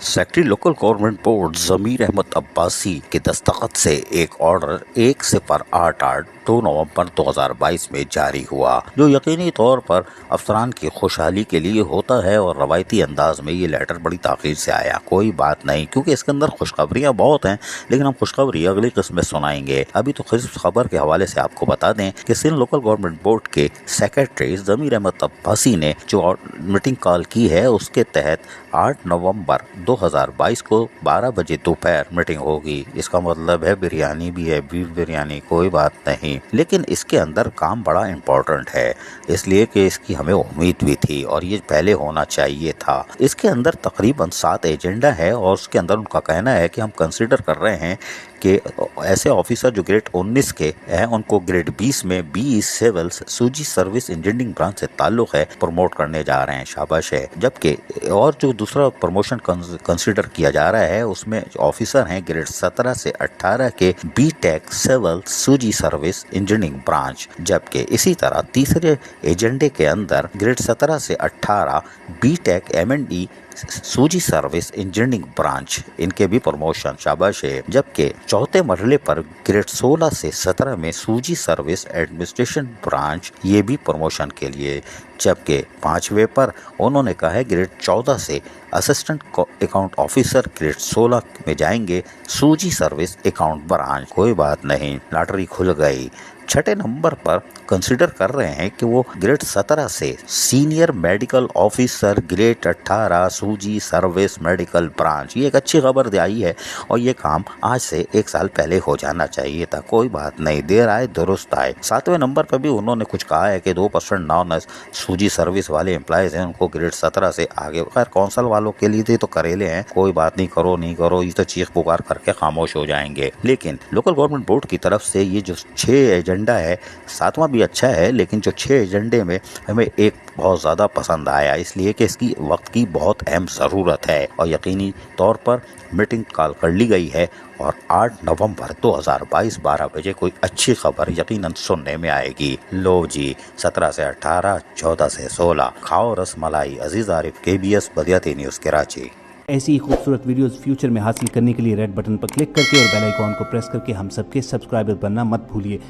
Secretary local government board जमीर अहमद अब्बासी के दस्तखत से एक ऑर्डर 1/8/2 नवंबर 2022 में जारी हुआ, जो यकीनी तौर पर अफसरान की खुशहाली के लिए होता है। और रवायती अंदाज में ये लेटर बड़ी ताख़ीर से आया। कोई बात नहीं, क्योंकि इसके अंदर खुशखबरियाँ बहुत हैं, लेकिन हम खुशखबरी अगली किस्म में सुनाएंगे। अभी तो खबर के हवाले से आपको बता दें कि सिंध लोकल गवर्नमेंट बोर्ड के सेक्रेटरी जमीर अहमद अब्बासी ने जो मीटिंग कॉल की है, उसके तहत 8 नवंबर 2022 को 12 बजे दोपहर मीटिंग होगी। इसका मतलब है बिरयानी भी है, बीफ बिरयानी, कोई बात नहीं। लेकिन इसके अंदर काम बड़ा इम्पोर्टेंट है, इसलिए कि इसकी हमें उम्मीद भी थी और ये पहले होना चाहिए था। इसके अंदर तकरीबन 7 एजेंडा है और उसके अंदर उनका कहना है कि हम कंसिडर कर रहे हैं कि ऐसे ऑफिसर जो ग्रेड 19 के हैं, उनको ग्रेड 20 में बी सिविल सूजी सर्विस इंजीनियरिंग ब्रांच से ताल्लुक है, प्रमोट करने जा रहे हैं। शाबाश है। जबकि और जो दूसरा प्रमोशन कंसिडर किया जा रहा है, उसमें ऑफिसर हैं ग्रेड 17 से 18 के बी टेक सिविल सूजी सर्विस इंजीनियरिंग ब्रांच। जबकि इसी तरह तीसरे एजेंडे के अंदर ग्रेड 17 से 18 बी टेक MND सूजी सर्विस इंजीनियरिंग ब्रांच, इनके भी प्रमोशन। शाबाश है। जबकि चौथे मरहले पर ग्रेड 16 से 17 में सूजी सर्विस एडमिनिस्ट्रेशन ब्रांच, ये भी प्रमोशन के लिए। जबकि 5वें पर उन्होंने कहा है ग्रेड 14 से असिस्टेंट अकाउंट ऑफिसर ग्रेड 16 में जाएंगे सूजी सर्विस अकाउंट ब्रांच। कोई बात नहीं, लॉटरी खुल गई। 6 नंबर पर कंसिडर कर रहे हैं कि वो ग्रेड 17 से सीनियर मेडिकल ऑफिसर ग्रेड 18 सूजी सर्विस मेडिकल ब्रांच। ये एक अच्छी खबर आई है और ये काम आज से 1 साल पहले हो जाना चाहिए था। कोई बात नहीं, देर आए दुरुस्त आए। 7वें नंबर पर भी उन्होंने कुछ कहा है कि 2% नॉन सूजी सर्विस वाले एम्प्लॉयज हैं, उनको ग्रेड 17 से आगे। खैर कौंसल वालों के लिए तो करेले हैं, कोई बात नहीं, करो नहीं करो, ये तो चीख पुकार करके खामोश हो जाएंगे। लेकिन लोकल गवर्नमेंट बोर्ड की तरफ से ये जो 6 एजेंडा है, 7वां भी अच्छा है, लेकिन जो 6 एजेंडे में हमें एक बहुत ज़्यादा पसंद आया, इसलिए कि इसकी वक्त की बहुत अहम ज़रूरत है और यकीनी तौर पर मीटिंग कॉल कर ली गई है। और 8 नवंबर 2022 12 बजे कोई अच्छी खबर यकीनन सुनने में आएगी। लो जी, 17 से 18, 14 से 16, खाओ रसमलाई। अजीज आरिफ, KBS बदियाती न्यूज़, कराची। ऐसी खूबसूरत वीडियोस फ्यूचर में हासिल करने के लिए रेड बटन पर क्लिक करके और बेल आइकॉन को प्रेस करके हम सबके सब्सक्राइबर बनना मत भूलिए।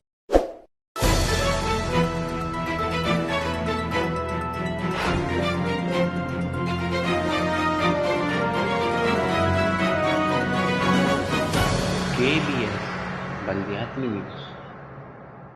KBS बल्दियाती न्यूज़।